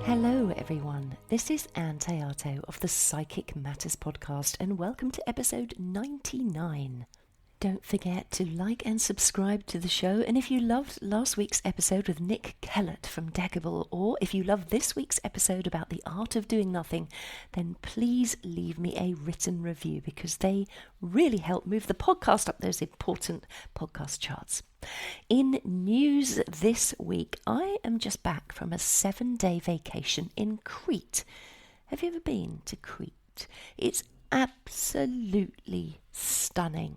Hello everyone, this is Theato of the Psychic Matters podcast and welcome to episode 99. Don't forget to like and subscribe to the show, and if you loved last week's episode with Nick Kellett from Deckable, or if you love this week's episode about the art of doing nothing, then please leave me a written review because they really help move the podcast up those important podcast charts. In news this week, I am just back from a 7-day vacation in Crete. Have you ever been to Crete? It's absolutely stunning.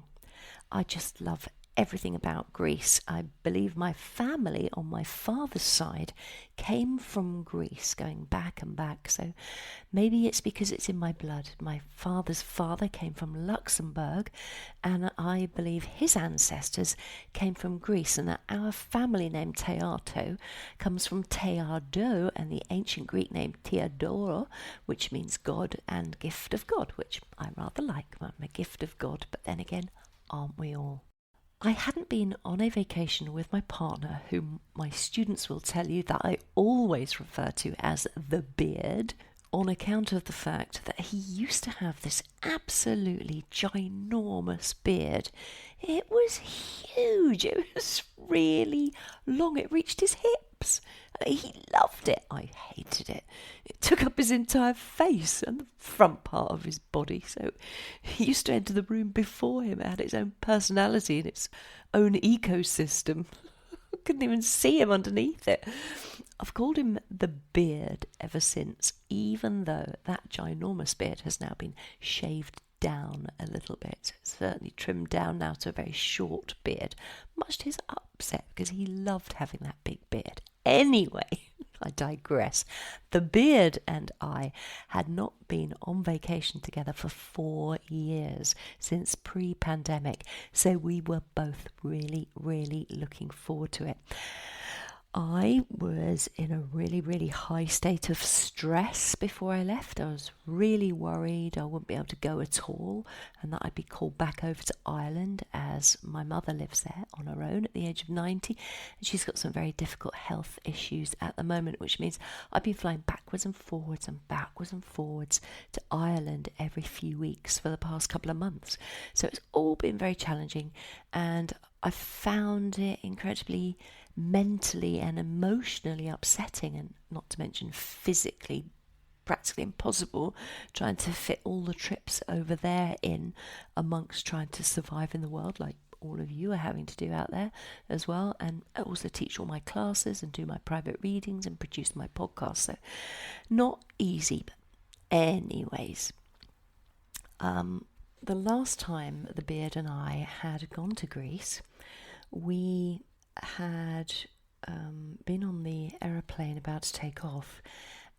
I just love everything about Greece. I believe my family on my father's side came from Greece, going back and back. So maybe it's because it's in my blood. My father's father came from Luxembourg, and I believe his ancestors came from Greece. And our family name Theato comes from Theado and the ancient Greek name Theodoro, which means God and gift of God, which I rather like. I'm a gift of God, but then again, aren't we all? I hadn't been on a vacation with my partner, whom my students will tell you that I always refer to as the beard, on account of the fact that he used to have this absolutely ginormous beard. It was huge. It was really long. It reached his hips. He loved it. I hated it. It took up his entire face and the front part of his body. So he used to enter the room before him. It had its own personality and its own ecosystem. I couldn't even see him underneath it. I've called him the beard ever since, even though that ginormous beard has now been shaved down a little bit. It's certainly trimmed down now to a very short beard, much to his upset because he loved having that big beard. Anyway, I digress. The beard and I had not been on vacation together for 4 years, since pre-pandemic, so we were both really, really looking forward to it. I was in a really, really high state of stress before I left. I was really worried I wouldn't be able to go at all and that I'd be called back over to Ireland, as my mother lives there on her own at the age of 90 and she's got some very difficult health issues at the moment, which means I've been flying backwards and forwards to Ireland every few weeks for the past couple of months. So it's all been very challenging, and I found it incredibly mentally and emotionally upsetting, and not to mention physically practically impossible trying to fit all the trips over there in amongst trying to survive in the world like all of you are having to do out there as well, and also teach all my classes and do my private readings and produce my podcast. So not easy, but anyways, the last time the beard and I had gone to Greece, we had been on the aeroplane about to take off,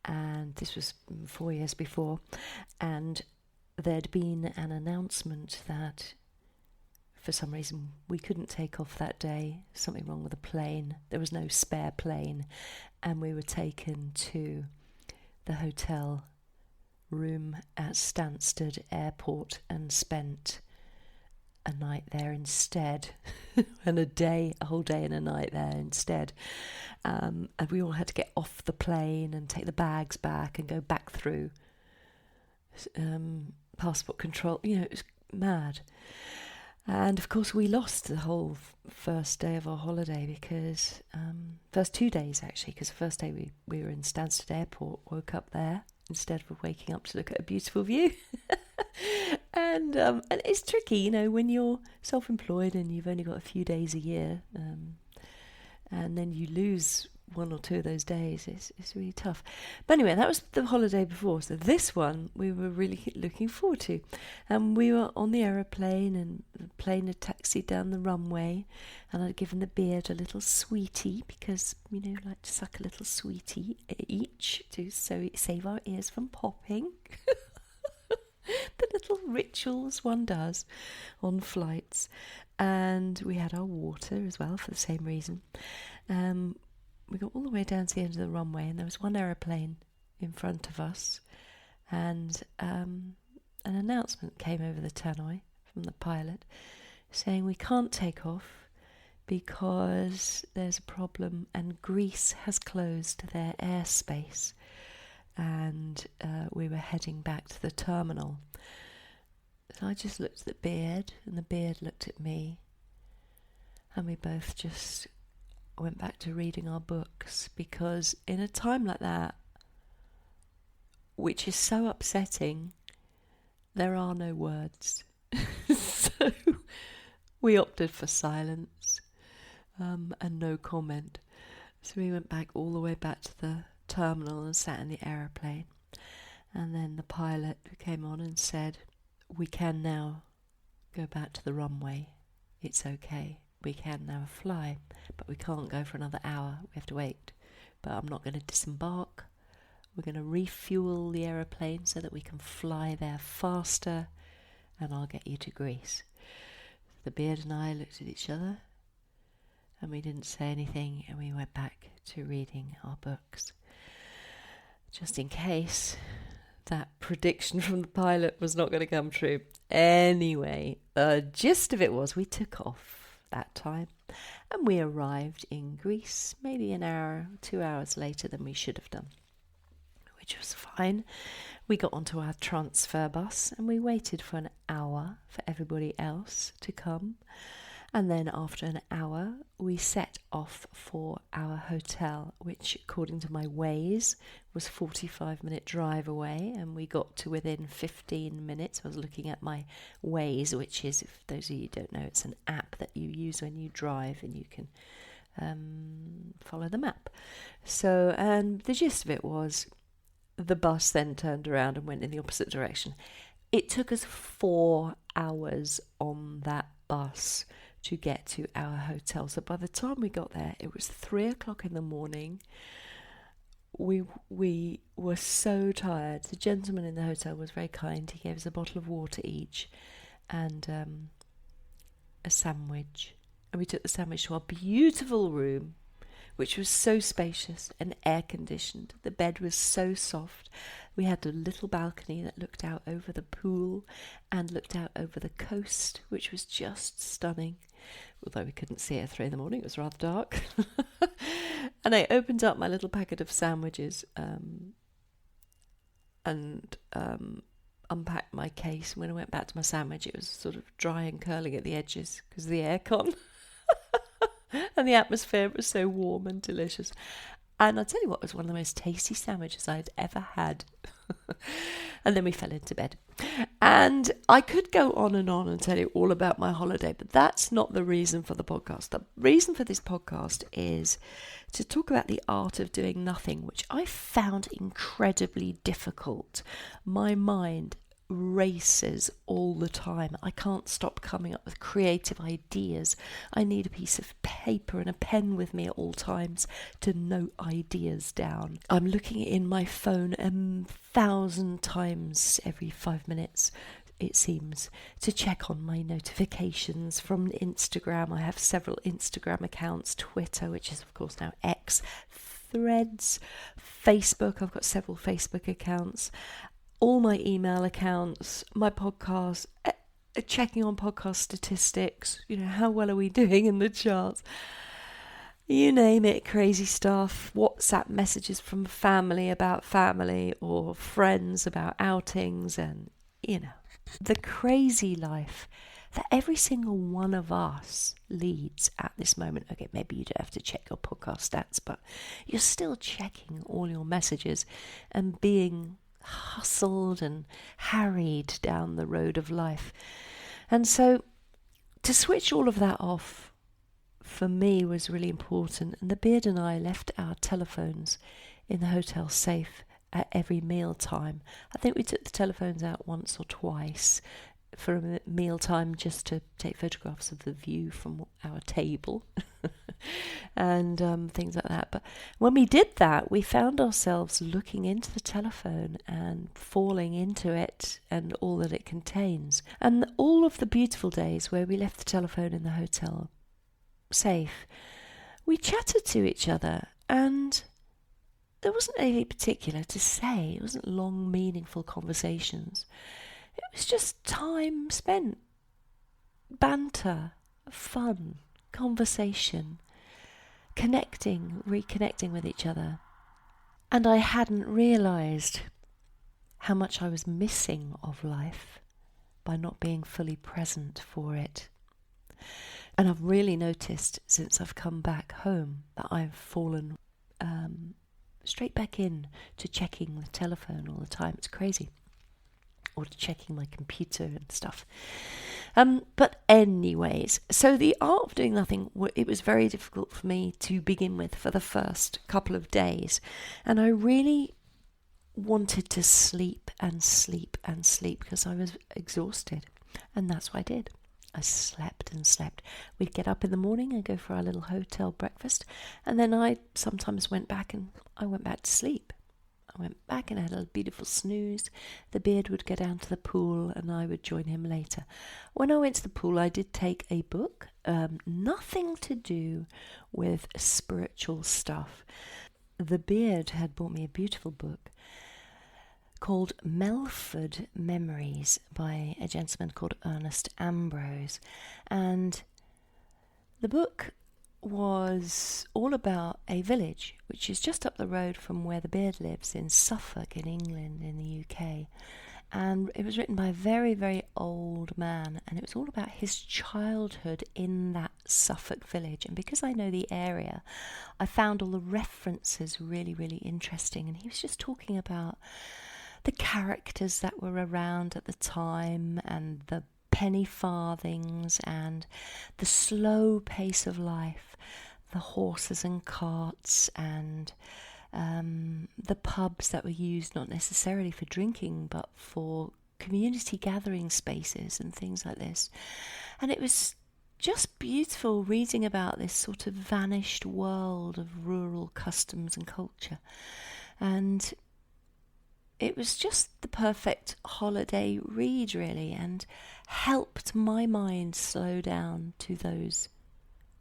and this was 4 years before, and there'd been an announcement that for some reason we couldn't take off that day. Something wrong with the plane. There was no spare plane, and we were taken to the hotel room at Stansted Airport and spent a night there instead, and a whole day and a night there instead. And we all had to get off the plane and take the bags back and go back through passport control. You know, it was mad. And of course we lost the whole first day of our holiday because, first 2 days actually, because the first day we were in Stansted Airport, woke up there instead of waking up to look at a beautiful view. And it's tricky, you know, when you're self-employed and you've only got a few days a year, and then you lose 1 or 2 of those days. It's really tough. But anyway, that was the holiday before. So this one we were really looking forward to. And we were on the aeroplane, and the plane had taxied down the runway, and I'd given the beard a little sweetie because, you know, like to suck a little sweetie each to save our ears from popping. The little rituals one does on flights. And we had our water as well for the same reason. We got all the way down to the end of the runway, and there was one aeroplane in front of us, and an announcement came over the tannoy from the pilot saying we can't take off because there's a problem and Greece has closed their airspace and we were heading back to the terminal. And I just looked at the beard, and the beard looked at me, and we both just went back to reading our books, because in a time like that, which is so upsetting, there are no words. So we opted for silence and no comment. So we went back all the way back to the terminal and sat in the aeroplane. And then the pilot came on and said, "We can now go back to the runway. It's okay. We can now fly, but we can't go for another hour. We have to wait. But I'm not going to disembark. We're going to refuel the aeroplane so that we can fly there faster, and I'll get you to Greece." The beard and I looked at each other, and we didn't say anything, and we went back to reading our books. Just in case that prediction from the pilot was not going to come true. Anyway, the gist of it was we took off that time, and we arrived in Greece maybe an hour, 2 hours later than we should have done, which was fine. We got onto our transfer bus and we waited for an hour for everybody else to come. And then after an hour, we set off for our hotel, which according to my Waze was 45-minute drive away. And we got to within 15 minutes. I was looking at my Waze, which is, if those of you who don't know, it's an app that you use when you drive and you can follow the map. So, and the gist of it was, the bus then turned around and went in the opposite direction. It took us 4 hours on that bus to get to our hotel. So by the time we got there, it was 3 o'clock in the morning. We were so tired. The gentleman in the hotel was very kind. He gave us a bottle of water each and a sandwich. And we took the sandwich to our beautiful room, which was so spacious and air-conditioned. The bed was so soft. We had a little balcony that looked out over the pool and looked out over the coast, which was just stunning. Although we couldn't see it at 3 in the morning, it was rather dark. And I opened up my little packet of sandwiches and unpacked my case. And when I went back to my sandwich, it was sort of dry and curling at the edges because of the aircon. And the atmosphere was so warm and delicious. And I'll tell you what, it was one of the most tasty sandwiches I'd ever had. And then we fell into bed. And I could go on and tell you all about my holiday, but that's not the reason for the podcast. The reason for this podcast is to talk about the art of doing nothing, which I found incredibly difficult. My mind races all the time. I can't stop coming up with creative ideas. I need a piece of paper and a pen with me at all times to note ideas down. I'm looking in my phone 1,000 times every 5 minutes, it seems, to check on my notifications from Instagram. I have several Instagram accounts, Twitter, which is of course now X, Threads, Facebook. I've got several Facebook accounts, all my email accounts, my podcast, checking on podcast statistics, how well are we doing in the charts? You name it, crazy stuff. WhatsApp messages from family about family or friends about outings and, the crazy life that every single one of us leads at this moment. Okay, maybe you don't have to check your podcast stats, but you're still checking all your messages and being hustled and harried down the road of life. And so to switch all of that off for me was really important. And the beard and I left our telephones in the hotel safe at every meal time. I think we took the telephones out once or twice for a meal time just to take photographs of the view from our table and things like that. But when we did that, we found ourselves looking into the telephone and falling into it and all that it contains. And all of the beautiful days where we left the telephone in the hotel safe, we chatted to each other, and there wasn't anything particular to say. It wasn't long, meaningful conversations. It was just time spent, banter, fun, conversation, connecting, reconnecting with each other. And I hadn't realised how much I was missing of life by not being fully present for it. And I've really noticed since I've come back home that I've fallen straight back in to checking the telephone all the time. It's crazy. Or to checking my computer and stuff. But anyways, so the art of doing nothing, it was very difficult for me to begin with for the first couple of days. And I really wanted to sleep and sleep and sleep because I was exhausted. And that's what I did. I slept and slept. We'd get up in the morning and go for our little hotel breakfast. And then I sometimes went back to sleep. I went back and had a beautiful snooze. The beard would go down to the pool and I would join him later. When I went to the pool, I did take a book, nothing to do with spiritual stuff. The beard had bought me a beautiful book called Melford Memories by a gentleman called Ernest Ambrose. And the book was all about a village which is just up the road from where the beard lives in Suffolk in England in the UK. And it was written by a very, very old man, and it was all about his childhood in that Suffolk village. And because I know the area, I found all the references really, really interesting. And he was just talking about the characters that were around at the time and the penny farthings and the slow pace of life, the horses and carts and the pubs that were used not necessarily for drinking but for community gathering spaces and things like this. And it was just beautiful reading about this sort of vanished world of rural customs and culture. And it was just the perfect holiday read, really, and helped my mind slow down to those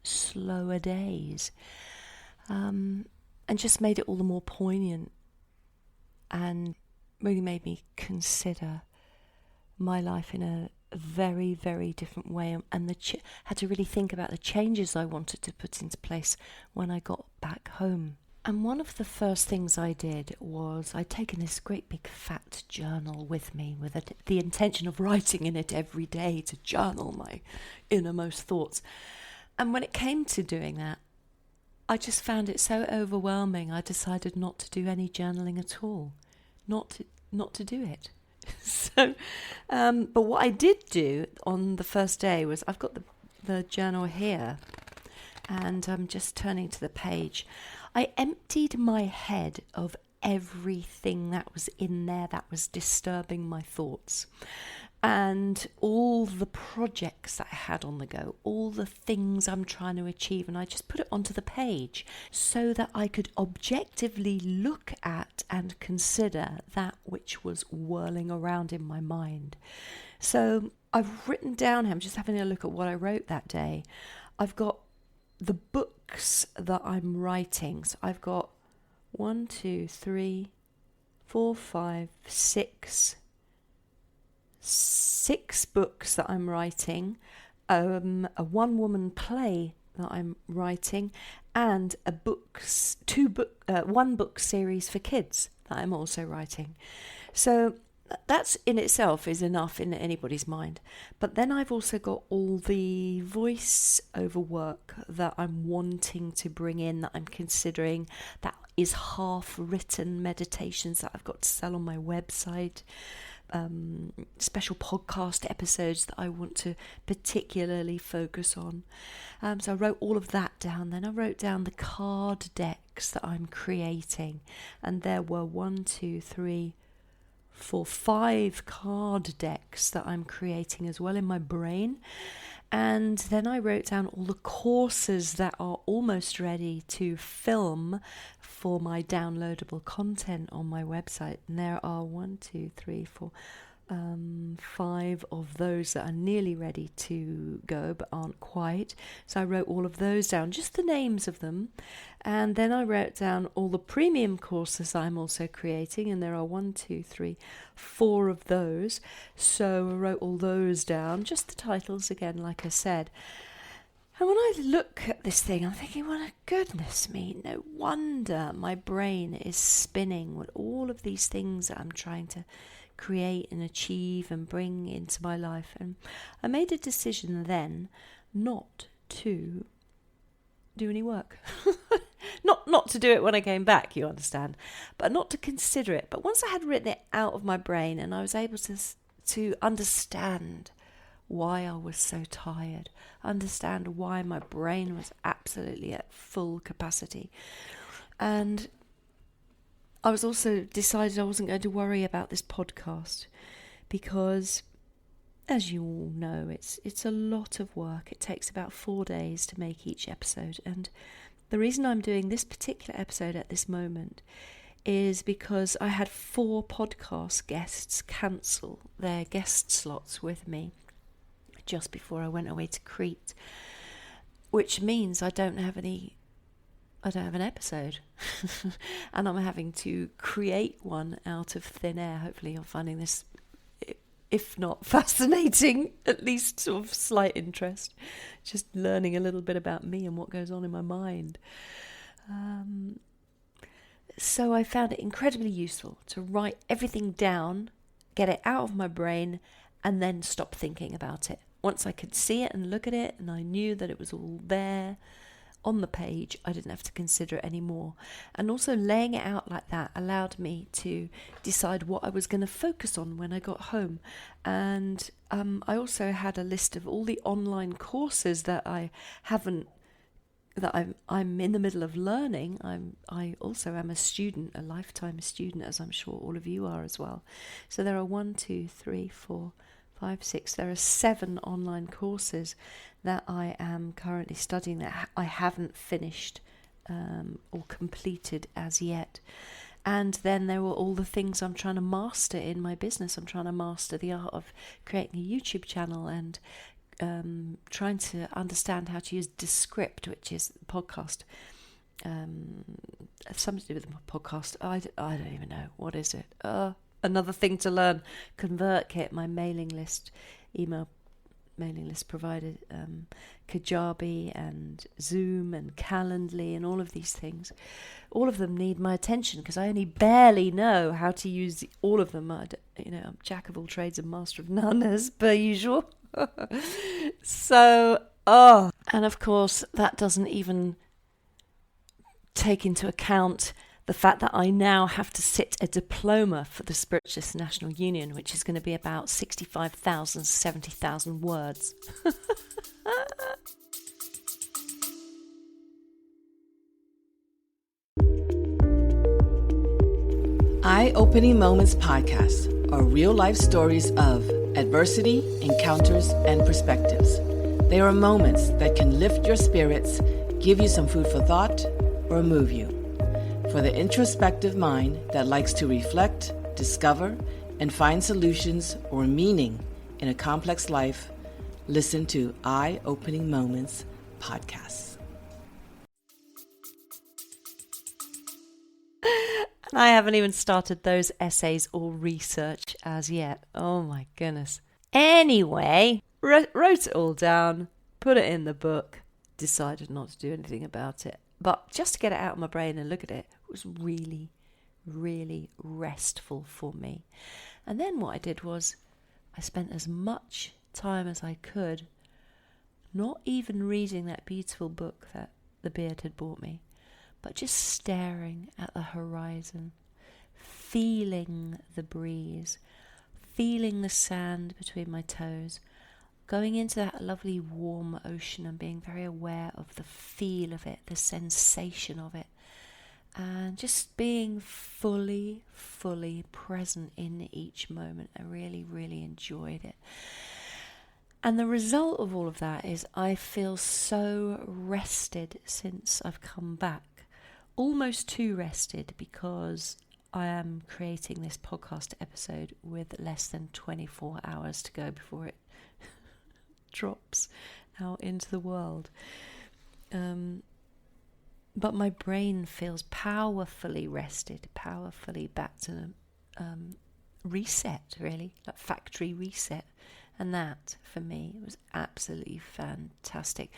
slower days, and just made it all the more poignant and really made me consider my life in a very, very different way, and had to really think about the changes I wanted to put into place when I got back home. And one of the first things I did was I'd taken this great big fat journal with me with the intention of writing in it every day to journal my innermost thoughts. And when it came to doing that, I just found it so overwhelming, I decided not to do any journaling at all, not to do it. So, but what I did do on the first day was, I've got the journal here, and I'm just turning to the page. I emptied my head of everything that was in there that was disturbing my thoughts, and all the projects that I had on the go, all the things I'm trying to achieve, and I just put it onto the page so that I could objectively look at and consider that which was whirling around in my mind. So I've written down, I'm just having a look at what I wrote that day. I've got the books that I'm writing. So I've got 1, 2, 3, 4, 5, 6 books that I'm writing, a one-woman play that I'm writing, and one book series for kids that I'm also writing. So that's in itself is enough in anybody's mind. But then I've also got all the voice over work that I'm wanting to bring in, that I'm considering, that is half written meditations that I've got to sell on my website, special podcast episodes that I want to particularly focus on. So I wrote all of that down. Then I wrote down the card decks that I'm creating, and there were 5 card decks that I'm creating as well in my brain. And then I wrote down all the courses that are almost ready to film for my downloadable content on my website. And there are 5 of those that are nearly ready to go but aren't quite. So I wrote all of those down, just the names of them. And then I wrote down all the premium courses I'm also creating, and there are 4 of those. So I wrote all those down, just the titles again, like I said. And when I look at this thing, I'm thinking, well, goodness me, no wonder my brain is spinning with all of these things that I'm trying to create and achieve and bring into my life. And I made a decision then not to do any work. Not to do it when I came back, you understand, but not to consider it. But once I had written it out of my brain and I was able to understand why I was so tired, understand why my brain was absolutely at full capacity. And I was also decided I wasn't going to worry about this podcast because, as you all know, it's a lot of work. It takes about 4 days to make each episode. And the reason I'm doing this particular episode at this moment is because I had 4 podcast guests cancel their guest slots with me just before I went away to Crete, which means I don't have an episode. And I'm having to create one out of thin air. Hopefully you're finding this, if not fascinating, at least sort of slight interest, just learning a little bit about me and what goes on in my mind. So I found it incredibly useful to write everything down, get it out of my brain, and then stop thinking about it. Once I could see it and look at it, and I knew that it was all there on the page, I didn't have to consider it anymore. And also laying it out like that allowed me to decide what I was going to focus on when I got home. And I also had a list of all the online courses that I'm in the middle of learning. I also am a student, a lifetime student, as I'm sure all of you are as well. So there are 1, 2, 3, 4, 5, 6. There are 7 online courses that I am currently studying that I haven't finished or completed as yet. And then there were all the things I'm trying to master in my business. I'm trying to master the art of creating a YouTube channel and trying to understand how to use Descript, which is the podcast. Something to do with the podcast. I don't even know. What is it? Another thing to learn. ConvertKit, my email mailing list provider, Kajabi and Zoom and Calendly and all of these things. All of them need my attention because I only barely know how to use all of them. I'm jack of all trades and master of none, as per usual. So, and of course that doesn't even take into account the fact that I now have to sit a diploma for the Spiritualist National Union, which is going to be about 65,000, 70,000 words. Eye-Opening Moments podcast are real-life stories of adversity, encounters, and perspectives. They are moments that can lift your spirits, give you some food for thought, or move you. For the introspective mind that likes to reflect, discover, and find solutions or meaning in a complex life, listen to Eye-Opening Moments podcasts. I haven't even started those essays or research as yet. Oh my goodness. Anyway, wrote it all down, put it in the book, decided not to do anything about it. But just to get it out of my brain and look at it was really, really restful for me. And then what I did was I spent as much time as I could not even reading that beautiful book that the beard had bought me, but just staring at the horizon, feeling the breeze, feeling the sand between my toes, going into that lovely warm ocean and being very aware of the feel of it, the sensation of it, and just being fully present in each moment. I really, really enjoyed it. And the result of all of that is I feel so rested since I've come back. Almost too rested because I am creating this podcast episode with less than 24 hours to go before it drops out into the world. But my brain feels powerfully rested, powerfully back to reset, really, like factory reset. And that, for me, was absolutely fantastic.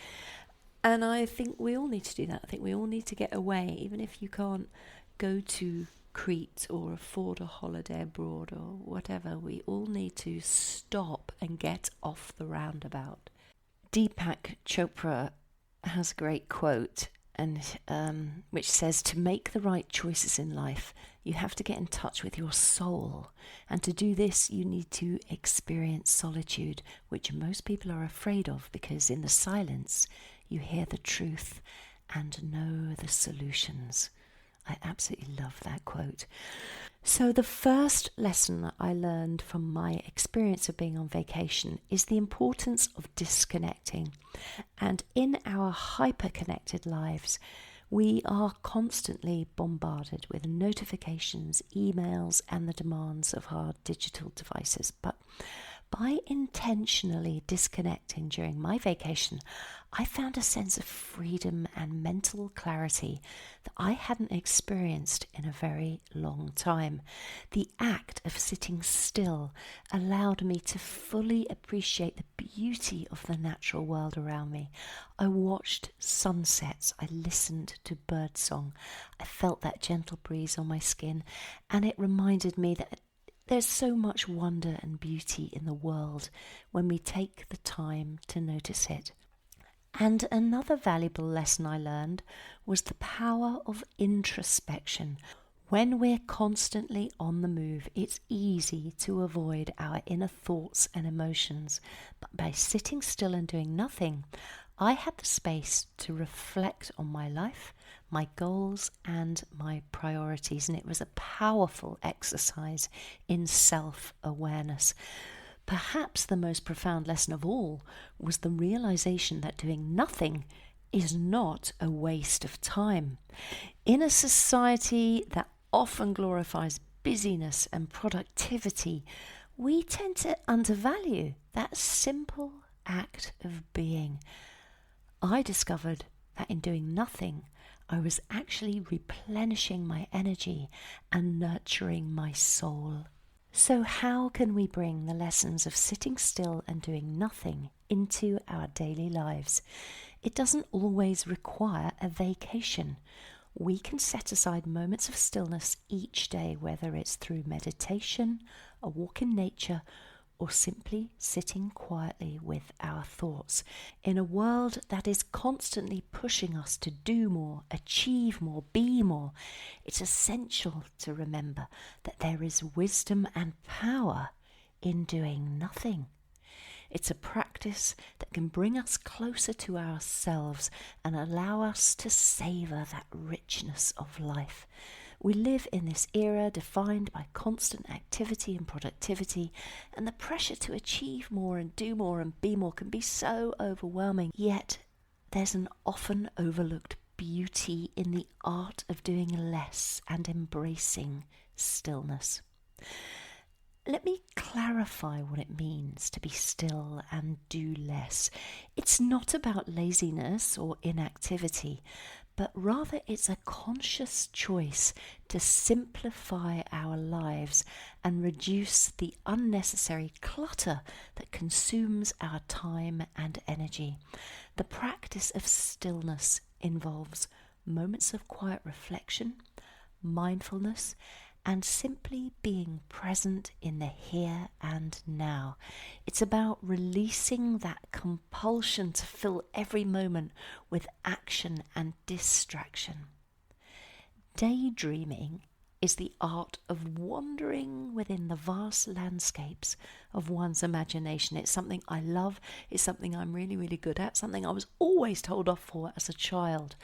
And I think we all need to do that. I think we all need to get away, even if you can't go to Crete or afford a holiday abroad or whatever. We all need to stop and get off the roundabout. Deepak Chopra has a great quote, and which says, to make the right choices in life, you have to get in touch with your soul. And to do this, you need to experience solitude, which most people are afraid of, because in the silence, you hear the truth and know the solutions. I absolutely love that quote. So the first lesson I learned from my experience of being on vacation is the importance of disconnecting. And in our hyper-connected lives, we are constantly bombarded with notifications, emails, and the demands of our digital devices. But by intentionally disconnecting during my vacation, I found a sense of freedom and mental clarity that I hadn't experienced in a very long time. The act of sitting still allowed me to fully appreciate the beauty of the natural world around me. I watched sunsets, I listened to birdsong, I felt that gentle breeze on my skin, and it reminded me that there's so much wonder and beauty in the world when we take the time to notice it. And another valuable lesson I learned was the power of introspection. When we're constantly on the move, it's easy to avoid our inner thoughts and emotions. But by sitting still and doing nothing, I had the space to reflect on my life, my goals, and my priorities. And it was a powerful exercise in self-awareness. Perhaps the most profound lesson of all was the realization that doing nothing is not a waste of time. In a society that often glorifies busyness and productivity, we tend to undervalue that simple act of being. I discovered that in doing nothing, I was actually replenishing my energy and nurturing my soul. So how can we bring the lessons of sitting still and doing nothing into our daily lives? It doesn't always require a vacation. We can set aside moments of stillness each day, whether it's through meditation, a walk in nature, or simply sitting quietly with our thoughts. In a world that is constantly pushing us to do more, achieve more, be more, it's essential to remember that there is wisdom and power in doing nothing. It's a practice that can bring us closer to ourselves and allow us to savour that richness of life. We live in this era defined by constant activity and productivity, and the pressure to achieve more and do more and be more can be so overwhelming. Yet there's an often overlooked beauty in the art of doing less and embracing stillness. Let me clarify what it means to be still and do less. It's not about laziness or inactivity, but rather it's a conscious choice to simplify our lives and reduce the unnecessary clutter that consumes our time and energy. The practice of stillness involves moments of quiet reflection, mindfulness, and simply being present in the here and now. It's about releasing that compulsion to fill every moment with action and distraction. Daydreaming is the art of wandering within the vast landscapes of one's imagination. It's something I love, it's something I'm really, really good at, something I was always told off for as a child.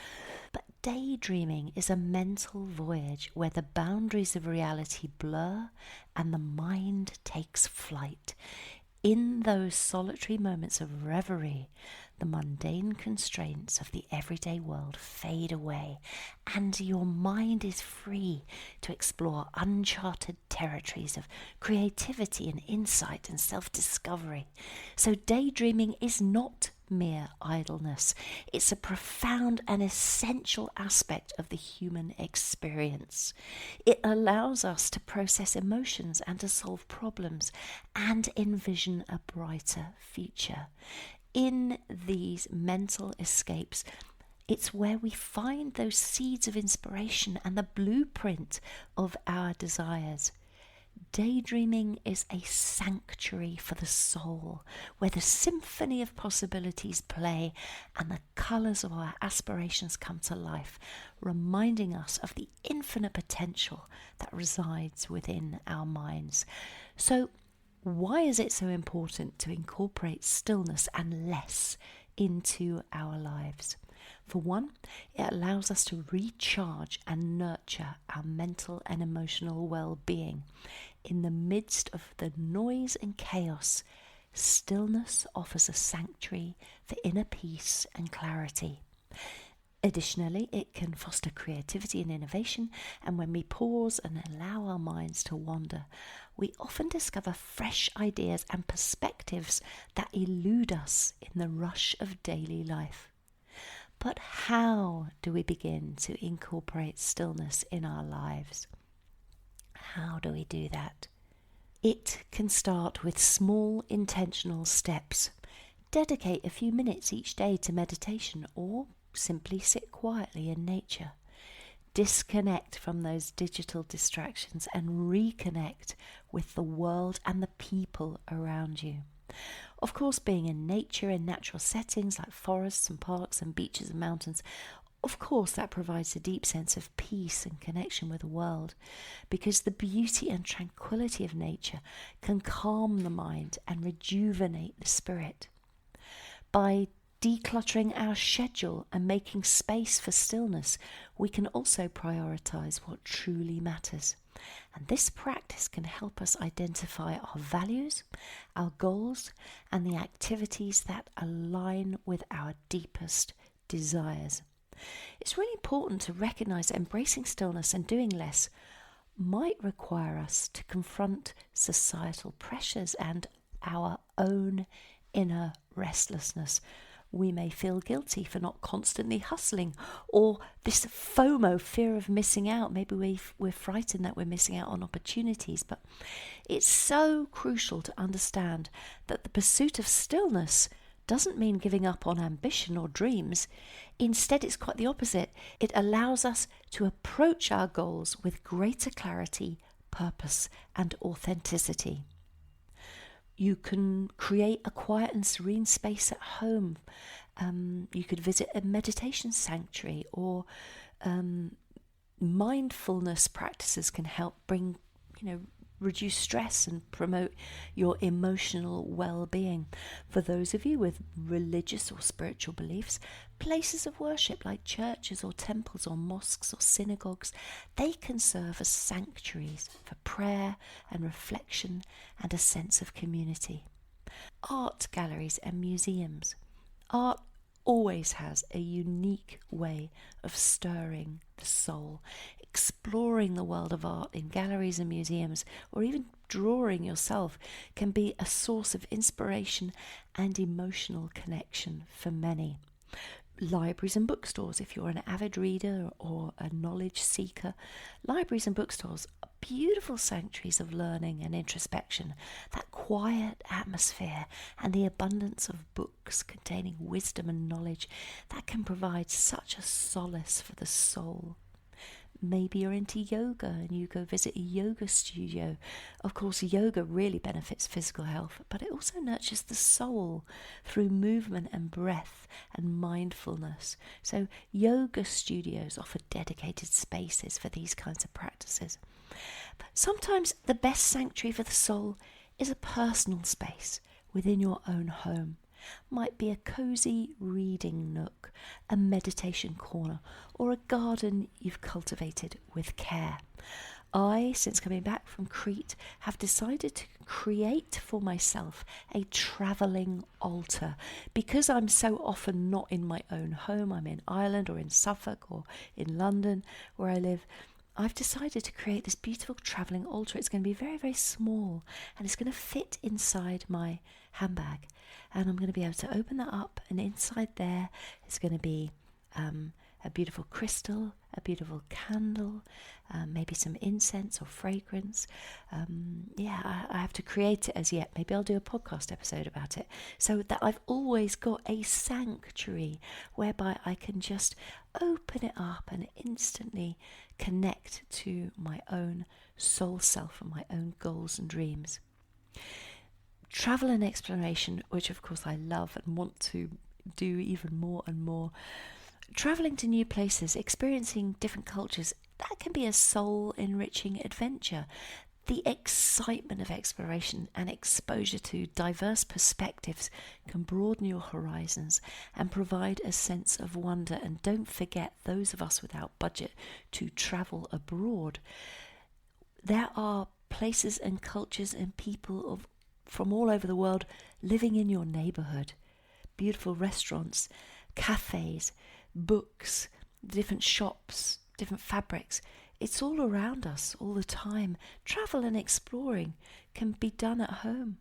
But daydreaming is a mental voyage where the boundaries of reality blur and the mind takes flight. In those solitary moments of reverie, the mundane constraints of the everyday world fade away, and your mind is free to explore uncharted territories of creativity and insight and self-discovery. So daydreaming is not mere idleness. It's a profound and essential aspect of the human experience. It allows us to process emotions and to solve problems and envision a brighter future. in these mental escapes, it's where we find those seeds of inspiration and the blueprint of our desires. Daydreaming is a sanctuary for the soul, where the symphony of possibilities play and the colours of our aspirations come to life, reminding us of the infinite potential that resides within our minds. So, why is it so important to incorporate stillness and less into our lives? For one, it allows us to recharge and nurture our mental and emotional well-being. In the midst of the noise and chaos, stillness offers a sanctuary for inner peace and clarity. Additionally, it can foster creativity and innovation, and when we pause and allow our minds to wander, we often discover fresh ideas and perspectives that elude us in the rush of daily life. But how do we begin to incorporate stillness in our lives? How do we do that? It can start with small intentional steps. Dedicate a few minutes each day to meditation or simply sit quietly in nature. Disconnect from those digital distractions and reconnect with the world and the people around you. Of course, being in nature, in natural settings like forests and parks and beaches and mountains, of course that provides a deep sense of peace and connection with the world, because the beauty and tranquility of nature can calm the mind and rejuvenate the spirit. By decluttering our schedule and making space for stillness, we can also prioritize what truly matters. And this practice can help us identify our values, our goals, and the activities that align with our deepest desires. It's really important to recognize that embracing stillness and doing less might require us to confront societal pressures and our own inner restlessness. We may feel guilty for not constantly hustling, or this FOMO, fear of missing out. Maybe we're frightened that we're missing out on opportunities, but it's so crucial to understand that the pursuit of stillness doesn't mean giving up on ambition or dreams. Instead, it's quite the opposite. It allows us to approach our goals with greater clarity, purpose, and authenticity. You can create a quiet and serene space at home. You could visit a meditation sanctuary, or mindfulness practices can help reduce stress and promote your emotional well-being. For those of you with religious or spiritual beliefs, places of worship like churches or temples or mosques or synagogues, they can serve as sanctuaries for prayer and reflection and a sense of community. Art galleries and museums. Art always has a unique way of stirring the soul. Exploring the world of art in galleries and museums, or even drawing yourself, can be a source of inspiration and emotional connection for many. Libraries and bookstores, if you're an avid reader or a knowledge seeker, libraries and bookstores are beautiful sanctuaries of learning and introspection. That quiet atmosphere and the abundance of books containing wisdom and knowledge, that can provide such a solace for the soul. Maybe you're into yoga and you go visit a yoga studio. Of course, yoga really benefits physical health, but it also nurtures the soul through movement and breath and mindfulness. So yoga studios offer dedicated spaces for these kinds of practices. But sometimes the best sanctuary for the soul is a personal space within your own home. Might be a cozy reading nook, a meditation corner, or a garden you've cultivated with care. I, since coming back from Crete, have decided to create for myself a travelling altar. Because I'm so often not in my own home, I'm in Ireland or in Suffolk or in London where I live, I've decided to create this beautiful travelling altar. It's going to be very, very small, and it's going to fit inside my handbag. And I'm going to be able to open that up, and inside there is going to be a beautiful crystal, a beautiful candle, maybe some incense or fragrance. I have to create it as yet. Maybe I'll do a podcast episode about it, so that I've always got a sanctuary whereby I can just open it up and instantly connect to my own soul self and my own goals and dreams. Travel and exploration, which of course I love and want to do even more and more. Traveling to new places, experiencing different cultures, that can be a soul-enriching adventure. The excitement of exploration and exposure to diverse perspectives can broaden your horizons and provide a sense of wonder. And don't forget, those of us without budget, to travel abroad. There are places and cultures and people from all over the world living in your neighbourhood. Beautiful restaurants, cafes, books, different shops, different fabrics. It's all around us all the time. Travel and exploring can be done at home.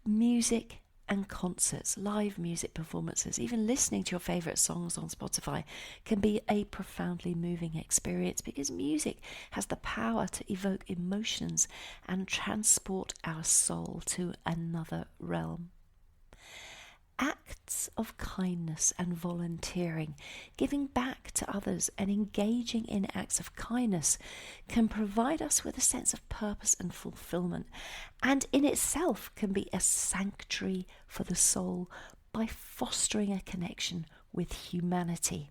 Music and concerts, live music performances, even listening to your favourite songs on Spotify can be a profoundly moving experience, because music has the power to evoke emotions and transport our soul to another realm. Acts of kindness and volunteering, giving back to others and engaging in acts of kindness, can provide us with a sense of purpose and fulfillment, and in itself can be a sanctuary for the soul by fostering a connection with humanity.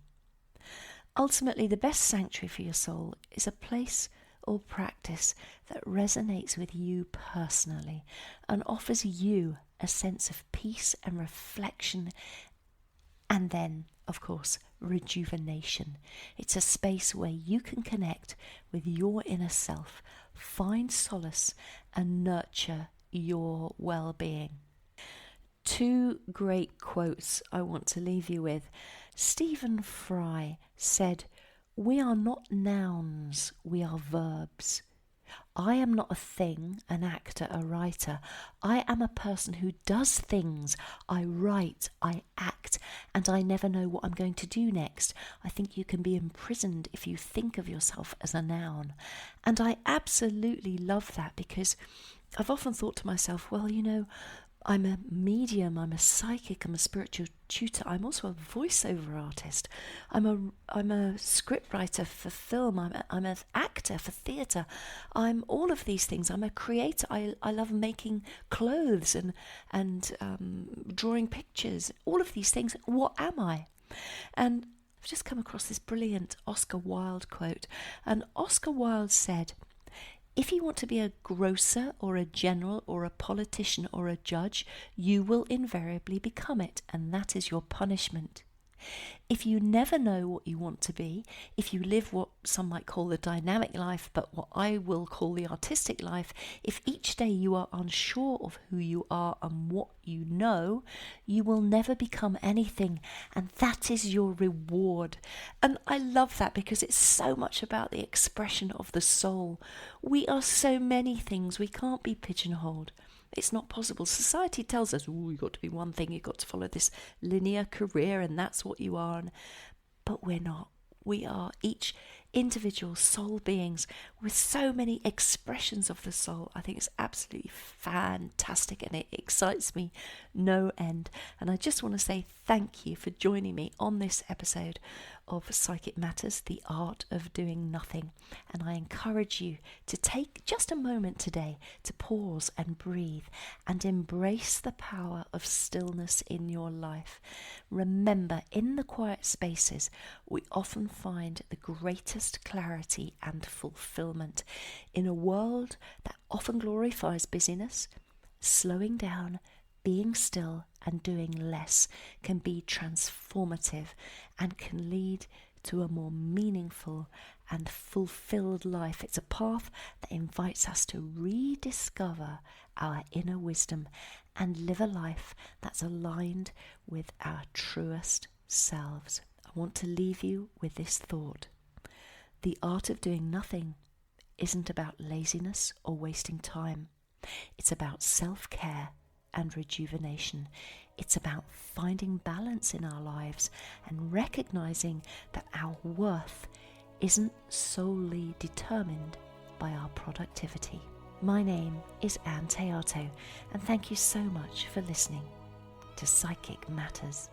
Ultimately, the best sanctuary for your soul is a place or practice that resonates with you personally and offers you a sense of peace and reflection, and then, of course, rejuvenation. It's a space where you can connect with your inner self, find solace, and nurture your well-being. 2 great quotes I want to leave you with. Stephen Fry said, "We are not nouns, we are verbs. I am not a thing, an actor, a writer. I am a person who does things. I write, I act, and I never know what I'm going to do next. I think you can be imprisoned if you think of yourself as a noun." And I absolutely love that, because I've often thought to myself, well, I'm a medium, I'm a psychic, I'm a spiritual tutor, I'm also a voiceover artist, I'm a scriptwriter for film, I'm an actor for theatre, I'm all of these things. I'm a creator. I love making clothes and drawing pictures, all of these things. What am I? And I've just come across this brilliant Oscar Wilde quote, and Oscar Wilde said, "If you want to be a grocer or a general or a politician or a judge, you will invariably become it, and that is your punishment. If you never know what you want to be, if you live what some might call the dynamic life, but what I will call the artistic life, if each day you are unsure of who you are and what you know, you will never become anything, and that is your reward." And I love that, because it's so much about the expression of the soul. We are so many things. We can't be pigeonholed. It's not possible. Society tells us, you've got to be one thing, you've got to follow this linear career, and that's what you are. But we're not. We are each individual soul beings with so many expressions of the soul. I think it's absolutely fantastic, and it excites me no end. And I just want to say thank you for joining me on this episode of Psychic Matters, the art of doing nothing. And I encourage you to take just a moment today to pause and breathe and embrace the power of stillness in your life. Remember, in the quiet spaces, we often find the greatest clarity and fulfillment. In a world that often glorifies busyness, slowing down, being still, and doing less can be transformative and can lead to a more meaningful and fulfilled life. It's a path that invites us to rediscover our inner wisdom and live a life that's aligned with our truest selves. I want to leave you with this thought. The art of doing nothing isn't about laziness or wasting time. It's about self-care and rejuvenation. It's about finding balance in our lives and recognizing that our worth isn't solely determined by our productivity. My name is Theato, and thank you so much for listening to Psychic Matters.